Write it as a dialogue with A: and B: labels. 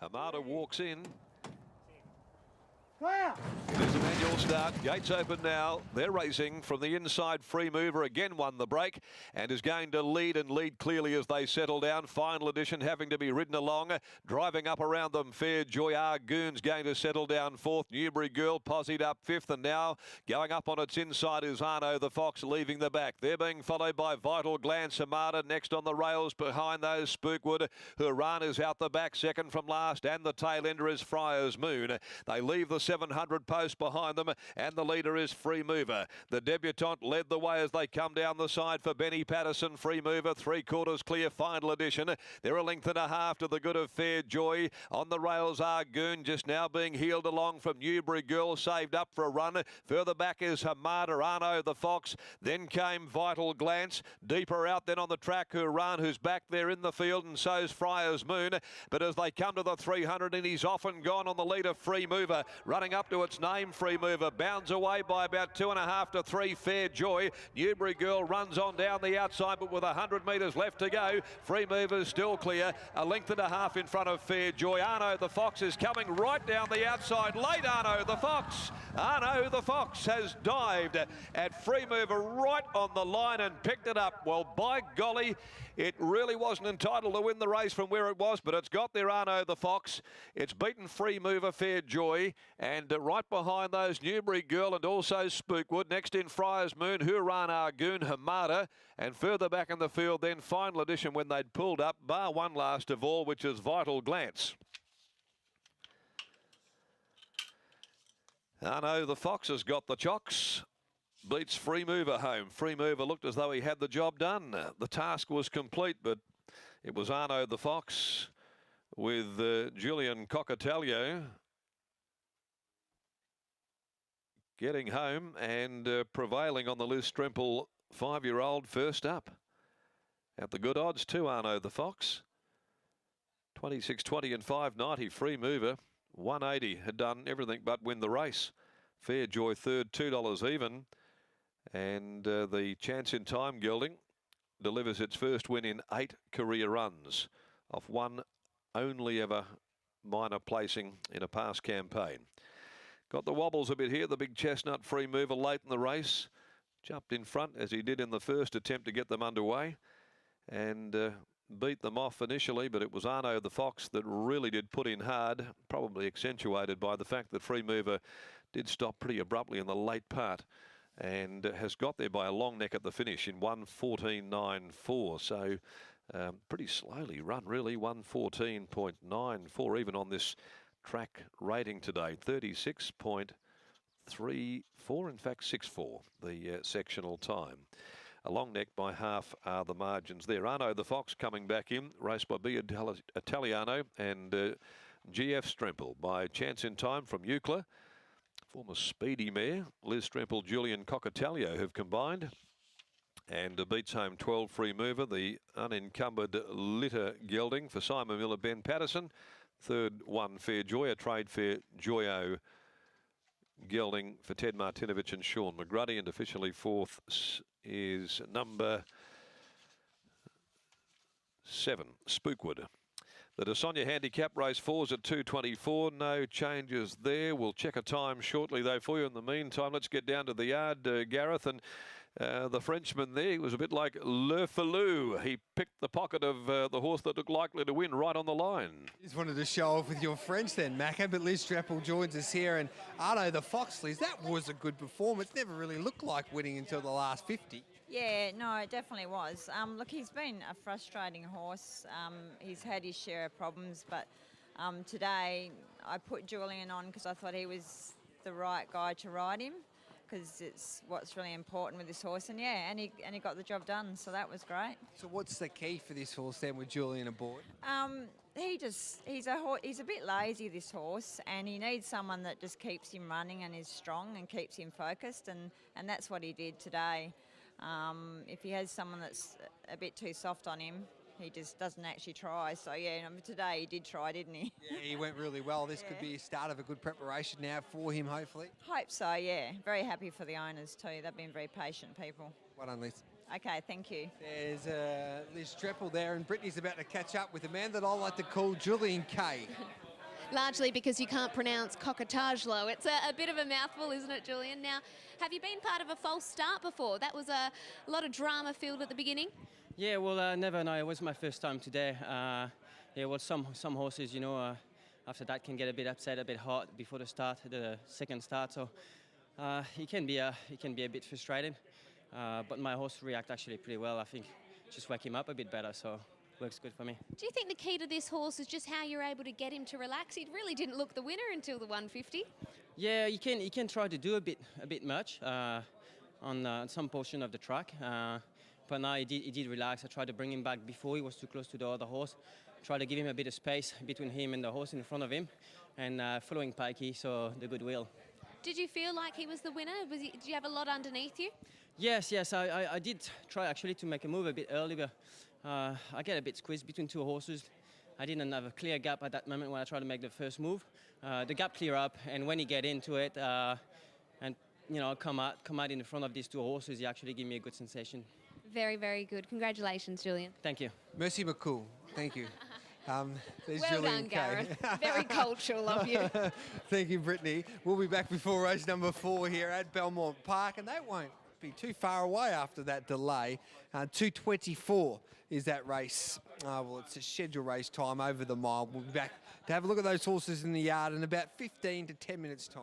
A: Hamada walks in. There's a manual start. Gates open now. They're racing from the inside. Free Mover again won the break and is going to lead and lead clearly as they settle down. Final Edition having to be ridden along. Driving up around them, Fair Joy Argoon's going to settle down fourth. Newbury Girl posied up fifth, and now going up on its inside is Arno the Fox leaving the back. They're being followed by Vital Glance. Hamada next on the rails behind those. Spookwood. Huran is out the back, second from last, and the tail ender is Friar's Moon. They leave the 700 post behind them, and the leader is Free Mover. The debutante led the way as they come down the side for Benny Patterson. Free Mover, 3/4 clear. Final Edition. They're a length and a half to the good of Fair Joy. On the rails, Argoon just now being heeled along from Newbury Girl, saved up for a run. Further back is Hamada, Arno the Fox. Then came Vital Glance. Deeper out then on the track, Huran, who's back there in the field, and so's Friar's Moon. But as they come to the 300, and he's off and gone on the leader, Free Mover. Running up to its name, Free Mover. Bounds away by about 2.5 to 3, Fair Joy. Newbury Girl runs on down the outside, but with 100 metres left to go. Free Mover's still clear. A length and a half in front of Fair Joy. Arno the Fox is coming right down the outside. Late Arno the Fox. Arno the Fox has dived at Free Mover right on the line and picked it up. Well, by golly, it really wasn't entitled to win the race from where it was, but it's got there, Arno the Fox. It's beaten Free Mover, Fair Joy, and right behind those, Newbury Girl and also Spookwood. Next in Friar's Moon, Huran, Argoon, Hamada, and further back in the field then Final Edition when they'd pulled up, bar one last of all, which is Vital Glance. Arno the Fox has got the chocks. Beats Free Mover home. Free Mover looked as though he had the job done. The task was complete, but it was Arno the Fox with Julian Cockatelio getting home and prevailing on the Liz Stremple 5-year-old first up. At the good odds too, Arno the Fox. 26.20 and 5.90. Free Mover 180 had done everything but win the race. Fair Joy third, $2 even. And the Chance in Time gelding delivers its first win in 8 career runs off one only ever minor placing in a past campaign. Got the wobbles a bit here. The big chestnut Free Mover late in the race. Jumped in front as he did in the first attempt to get them underway. And beat them off initially, but it was Arno the Fox that really did put in hard, probably accentuated by the fact that Free Mover did stop pretty abruptly in the late part and has got there by a long neck at the finish in 1:14.94. So pretty slowly run, really. 1:14.94 even on this track rating today. 36.34, in fact 6.4, the sectional time. A long neck by half are the margins there. Arno the Fox coming back in, raced by B. Italiano and GF Stremple by Chance in Time from Eucla. Former speedy mare, Liz Stremple, Julian Cockatelio have combined. And beats home 12 Free Mover, the unencumbered litter gelding for Simon Miller, Ben Patterson. Third one, Fair Joy, a trade fair Joyo gelding for Ted Martinovich and Sean McGruddy. And officially fourth is number 7, Spookwood. The De Sonia Handicap race 4's at 2:24. No changes there. We'll check a time shortly, though, for you. In the meantime, let's get down to the yard, Gareth. And the Frenchman there, he was a bit like Le Fallou. He picked the pocket of the horse that looked likely to win right on the line.
B: You just wanted to show off with your French then, Macca, but Liz Stremple joins us here. And Arno the Fox, Liz, that was a good performance. Never really looked like winning until the last 50.
C: Yeah, no, it definitely was. Look, he's been a frustrating horse. He's had his share of problems, but today I put Julian on because I thought he was the right guy to ride him, because it's what's really important with this horse. And yeah, and he got the job done, so that was great.
B: So what's the key for this horse then with Julian aboard?
C: He's a bit lazy, this horse, and he needs someone that just keeps him running and is strong and keeps him focused, and that's what he did today. If he has someone that's a bit too soft on him, he just doesn't actually try. So yeah, today he did try, didn't he?
B: Yeah, he went really well. This could be a start of a good preparation now for him, hopefully.
C: Hope so, yeah. Very happy for the owners too. They've been very patient people.
B: Well done, Liz.
C: Okay, thank you.
B: There's Liz Stremple there, and Brittany's about to catch up with a man that I like to call Julian K.
D: largely because you can't pronounce Cockatagelo. It's a bit of a mouthful, isn't it, Julian? Now, have you been part of a false start before? That was a lot of drama filled at the beginning.
E: Yeah, well, never know. It was my first time today. Yeah, well, some horses, you know, after that can get a bit upset, a bit hot before the second start. So it can be a bit frustrating. But my horse reacted actually pretty well. I think just wake him up a bit better. So works good for me.
D: Do you think the key to this horse is just how you're able to get him to relax? He really didn't look the winner until the 150.
E: Yeah, you can try to do a bit much on some portion of the track. But now he did relax. I tried to bring him back before he was too close to the other horse. Try to give him a bit of space between him and the horse in front of him, and following Pikey, so the good wheel.
D: Did you feel like he was the winner? Did you have a lot underneath you?
E: Yes, I did try actually to make a move a bit early, but I get a bit squeezed between two horses. I didn't have a clear gap at that moment when I tried to make the first move. The gap clear up, and when he get into it and you know come out in front of these two horses, he actually gave me a good sensation.
D: Very, very good. Congratulations, Julian.
E: Thank you.
B: Mercy McCool, thank you. There's
D: Well
B: Julian
D: done,
B: Kay.
D: Gareth. Very cultural of you.
B: Thank you, Brittany. We'll be back before race number 4 here at Belmont Park, and that won't be too far away after that delay. 2:24 is that race. Well, it's a scheduled race time over the mile. We'll be back to have a look at those horses in the yard in about 15 to 10 minutes' time.